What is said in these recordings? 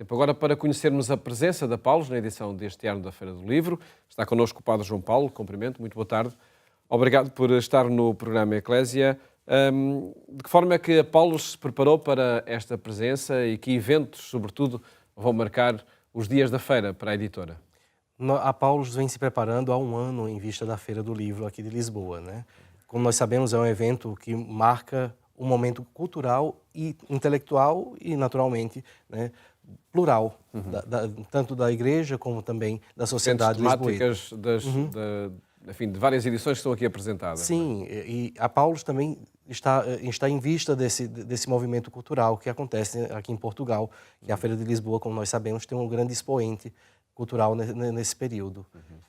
Tempo agora para conhecermos a presença da Paulus na edição deste ano da Feira do Livro. Está connosco o Padre João Paulo, cumprimento, muito boa tarde. Obrigado por estar no programa Eclésia. De que forma é que a Paulus se preparou para esta presença e que eventos, sobretudo, vão marcar os dias da feira para a editora? A Paulus vem se preparando há um ano em vista da Feira do Livro aqui de Lisboa, né? Como nós sabemos, é um evento que marca um momento cultural e intelectual e, naturalmente, né, plural, tanto da igreja como também da sociedade lisboeta. Temáticas enfim, de várias edições que estão aqui apresentadas. Sim, e a Paulus também está em vista desse movimento cultural que acontece aqui em Portugal, que a Feira de Lisboa, como nós sabemos, tem um grande expoente cultural nesse período.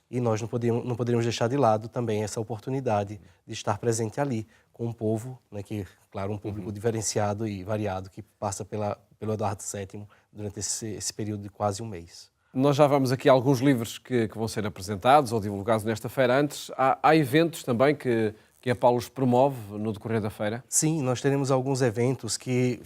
E nós não poderíamos deixar de lado também essa oportunidade de estar presente ali com um povo, né, que, claro, um público diferenciado e variado que passa pelo Eduardo VII durante esse período de quase um mês. Nós já vamos aqui a alguns livros que vão ser apresentados ou divulgados nesta feira. Antes, há eventos também que a Paulus promove no decorrer da feira? Sim, nós teremos alguns eventos que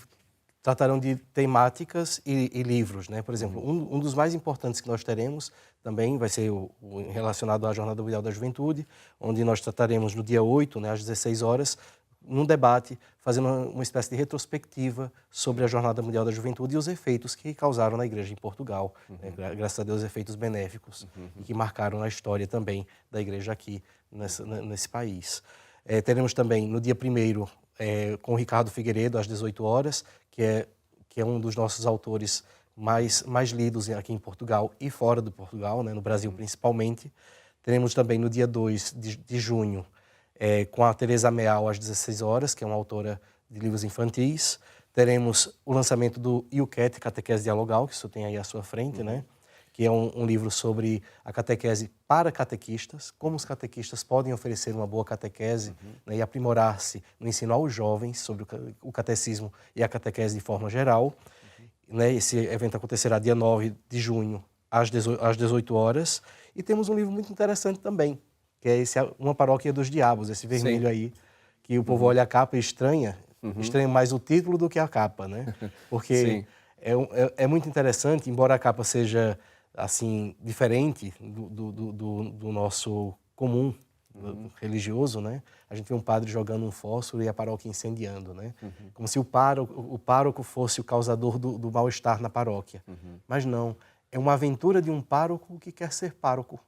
tratarão de temáticas e livros, né? Por exemplo, um dos mais importantes que nós teremos também vai ser o relacionado à Jornada Mundial da Juventude, onde nós trataremos no dia 8, né, às 16 horas, num debate, fazendo uma espécie de retrospectiva sobre a Jornada Mundial da Juventude e os efeitos que causaram na Igreja em Portugal, né? Graças a Deus, efeitos benéficos e que marcaram a história também da Igreja aqui nesse país. Teremos também no dia 1º, com o Ricardo Figueiredo, às 18 horas, que é um dos nossos autores mais lidos aqui em Portugal e fora de Portugal, né, no Brasil principalmente. Teremos também no dia 2 de junho, com a Teresa Meal, às 16 horas, que é uma autora de livros infantis. Teremos o lançamento do IUCAT, Catequese Dialogal, que isso tem aí à sua frente, né? Que é um livro sobre a catequese para catequistas, como os catequistas podem oferecer uma boa catequese, né, e aprimorar-se no ensino aos jovens sobre o catecismo e a catequese de forma geral. Né, esse evento acontecerá dia 9 de junho, às 18 horas. E temos um livro muito interessante também, que é Uma Paróquia dos Diabos, esse vermelho aí, que o povo olha a capa e estranha mais o título do que a capa, né? Porque é muito interessante, embora a capa seja assim diferente do nosso comum religioso, né? A gente vê um padre jogando um fósforo e a paróquia incendiando, né? Como se o pároco fosse o causador do mal-estar na paróquia. Mas não, é uma aventura de um pároco que quer ser pároco.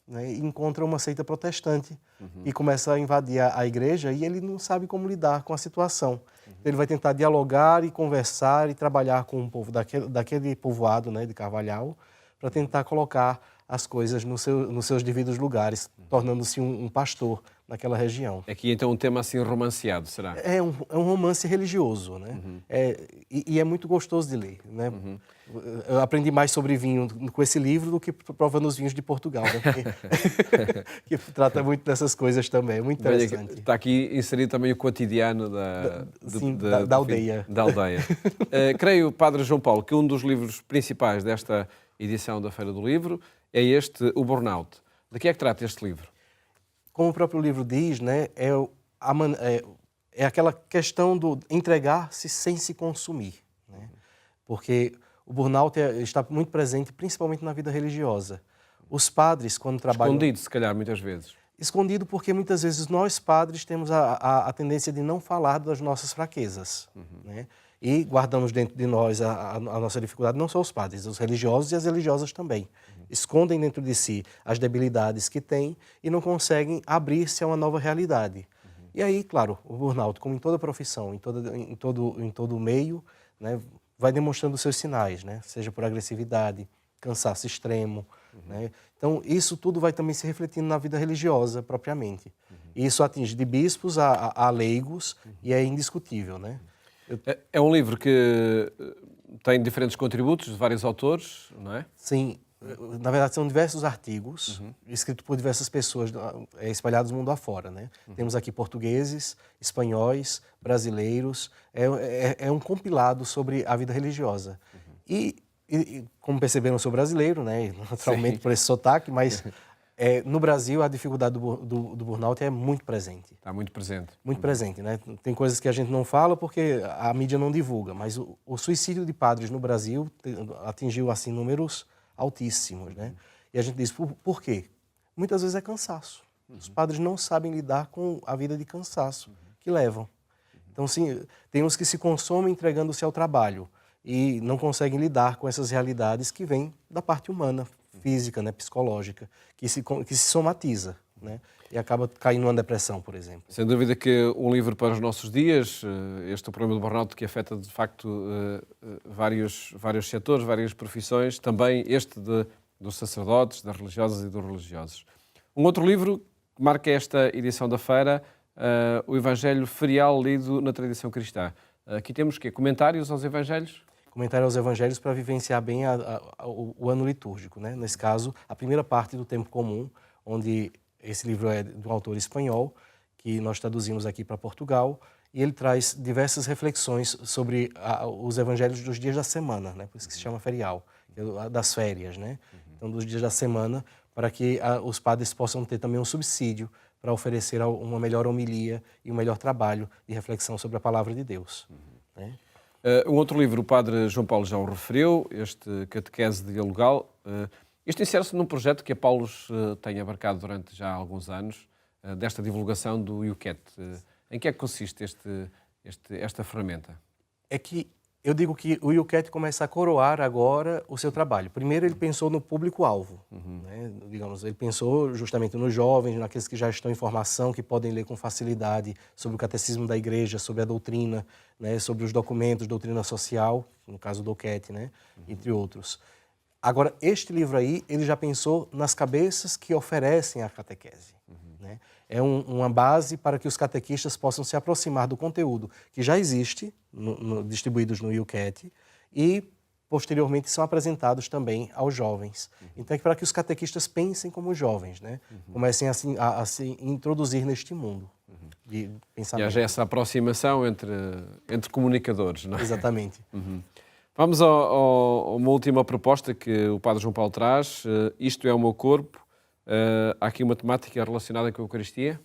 Né? E encontra uma seita protestante e começa a invadir a igreja e ele não sabe como lidar com a situação. Ele vai tentar dialogar e conversar e trabalhar com o povo daquele povoado, né, de Carvalhal, para tentar colocar as coisas nos seus devidos lugares, tornando-se um pastor naquela região. Aqui então um tema assim romanceado, será? É um romance religioso, né? E é muito gostoso de ler, né? Eu aprendi mais sobre vinho com esse livro do que provando os vinhos de Portugal, né? Que trata muito dessas coisas também, é muito interessante. Está aqui inserido também o cotidiano da aldeia. Da aldeia. Creio, Padre João Paulo, que um dos livros principais desta edição da Feira do Livro é o Burnout. De que é que trata este livro? Como o próprio livro diz, né, é aquela questão do entregar-se sem se consumir, né? Porque o burnout está muito presente, principalmente na vida religiosa. Os padres, quando trabalham... Escondido, se calhar, muitas vezes. Escondido porque muitas vezes nós, padres, temos a tendência de não falar das nossas fraquezas, né? E guardamos dentro de nós a nossa dificuldade, não só os padres, os religiosos e as religiosas também. Escondem dentro de si as debilidades que têm e não conseguem abrir-se a uma nova realidade. E aí, claro, o burnout, como em toda profissão, em todo meio, né, vai demonstrando seus sinais, né? Seja por agressividade, cansaço extremo. Né? Então, isso tudo vai também se refletindo na vida religiosa, propriamente. E isso atinge de bispos a leigos e é indiscutível, né? É um livro que tem diferentes contributos de vários autores, não é? Sim. Na verdade, são diversos artigos, escritos por diversas pessoas espalhados mundo afora, né? Temos aqui portugueses, espanhóis, brasileiros. É um compilado sobre a vida religiosa. E como perceberam, eu sou brasileiro, né? Naturalmente por esse sotaque, mas No Brasil, a dificuldade do burnout é muito presente. Está muito presente. Muito presente, né? Tem coisas que a gente não fala porque a mídia não divulga, mas o suicídio de padres no Brasil atingiu assim números altíssimos, né? E a gente diz, por quê? Muitas vezes é cansaço. Os padres não sabem lidar com a vida de cansaço que levam. Então, sim, tem uns que se consomem entregando-se ao trabalho e não conseguem lidar com essas realidades que vêm da parte humana, física, né, psicológica, que se somatiza, né, e acaba caindo numa depressão, por exemplo. Sem dúvida que um livro para os nossos dias, este é o problema do burnout que afeta, de facto, vários setores, várias profissões, também este dos sacerdotes, das religiosas e dos religiosos. Um outro livro que marca esta edição da feira, o Evangelho Ferial lido na tradição cristã. Aqui temos comentários aos Evangelhos? Comentário aos Evangelhos para vivenciar bem o ano litúrgico, né? Nesse caso, a primeira parte do Tempo Comum, onde esse livro é de um autor espanhol, que nós traduzimos aqui para Portugal, e ele traz diversas reflexões sobre os Evangelhos dos dias da semana, né? Por isso que se chama ferial, das férias, né? Então, dos dias da semana, para que os padres possam ter também um subsídio para oferecer uma melhor homilia e um melhor trabalho de reflexão sobre a palavra de Deus, né? Um outro livro, o padre João Paulo já o referiu, este Catequese Dialogal. Isto insere-se num projeto que a Paulus tem abarcado durante já alguns anos, desta divulgação do IUCAT. Em que é que consiste esta ferramenta? É que eu digo que o IUCAT começa a coroar agora o seu trabalho. Primeiro ele pensou no público-alvo, né? Digamos, ele pensou justamente nos jovens, naqueles que já estão em formação, que podem ler com facilidade sobre o catecismo da igreja, sobre a doutrina, né? Sobre os documentos, doutrina social, no caso do IUCAT, né? Entre outros. Agora, este livro aí, ele já pensou nas cabeças que oferecem a catequese, né? É uma base para que os catequistas possam se aproximar do conteúdo que já existe, distribuídos no IUCAT, e posteriormente são apresentados também aos jovens. Então é para que os catequistas pensem como jovens, né? Comecem a se introduzir neste mundo de pensamento. E haja essa aproximação entre comunicadores, não é? Exatamente. Vamos a uma última proposta que o padre João Paulo traz. Isto é o meu corpo. Há aqui uma temática relacionada com a Eucaristia?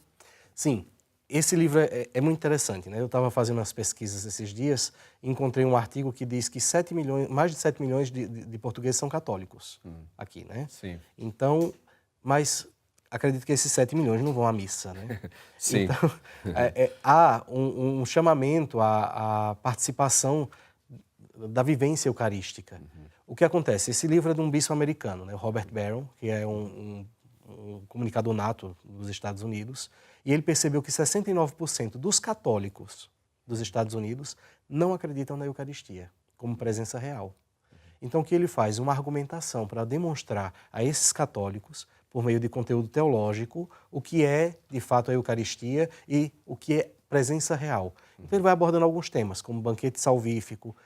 Sim, esse livro é muito interessante, né? Eu estava fazendo umas pesquisas esses dias e encontrei um artigo que diz que mais de 7 milhões de portugueses são católicos aqui, né? Sim. Então, mas acredito que esses 7 milhões não vão à missa, né? Sim. Então, há um chamamento à participação da vivência eucarística. O que acontece? Esse livro é de um bispo americano, né? O Robert Barron, que é um comunicador nato dos Estados Unidos, e ele percebeu que 69% dos católicos dos Estados Unidos não acreditam na Eucaristia como presença real. Então, o que ele faz? Uma argumentação para demonstrar a esses católicos, por meio de conteúdo teológico, o que é, de fato, a Eucaristia e o que é presença real. Então, ele vai abordando alguns temas, como o banquete salvífico,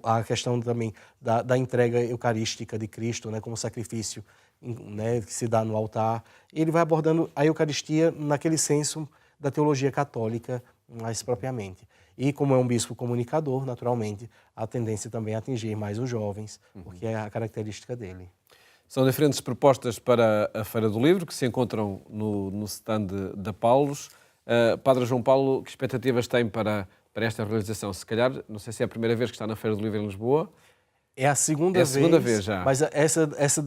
a questão também da entrega eucarística de Cristo, né, como sacrifício, né, que se dá no altar. Ele vai abordando a Eucaristia naquele senso da teologia católica mais propriamente. E como é um bispo comunicador, naturalmente, a tendência também é atingir mais os jovens, porque é a característica dele. São diferentes propostas para a Feira do Livro, que se encontram no stand da Paulus. Padre João Paulo, que expectativas tem para esta realização? Se calhar, não sei se é a primeira vez que está na Feira do Livro em Lisboa. É a segunda vez já. Mas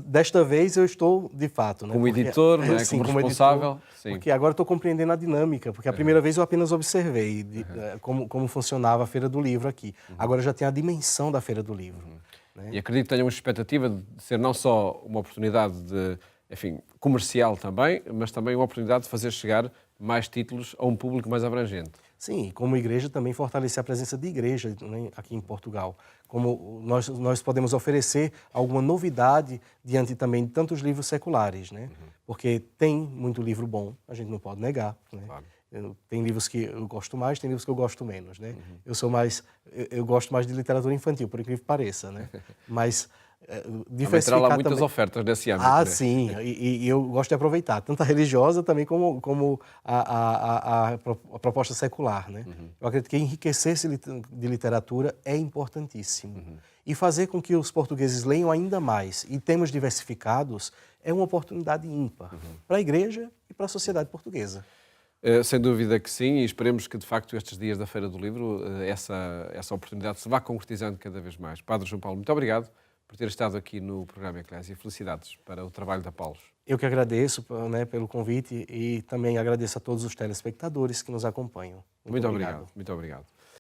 desta vez eu estou, de fato, né? Como editor, né? Sim, como responsável. Editor, sim. Porque agora estou compreendendo a dinâmica, porque a primeira vez eu apenas observei como funcionava a Feira do Livro aqui. Agora já tem a dimensão da Feira do Livro. Né? E acredito que tenham uma expectativa de ser não só uma oportunidade comercial também, mas também uma oportunidade de fazer chegar mais títulos a um público mais abrangente. Sim, e como igreja também fortalecer a presença de igreja, né, aqui em Portugal. Como nós podemos oferecer alguma novidade diante também de tantos livros seculares, né? Porque tem muito livro bom, a gente não pode negar, né? Claro. Tem livros que eu gosto mais, tem livros que eu gosto menos, né? Eu gosto mais de literatura infantil, por incrível que pareça, né? Mas diversificar lá muitas ofertas desse âmbito. Ah, né? Sim, e eu gosto de aproveitar, tanto a religiosa também como a proposta secular, né? Eu acredito que enriquecer-se de literatura é importantíssimo. E fazer com que os portugueses leiam ainda mais e temas diversificados é uma oportunidade ímpar para a Igreja e para a sociedade portuguesa. Sem dúvida que sim, e esperemos que, de facto, estes dias da Feira do Livro, essa oportunidade se vá concretizando cada vez mais. Padre João Paulo, muito obrigado por ter estado aqui no programa Eclésia. Felicidades para o trabalho da Paulos. Eu que agradeço, né, pelo convite e também agradeço a todos os telespectadores que nos acompanham. Muito obrigado. Muito obrigado.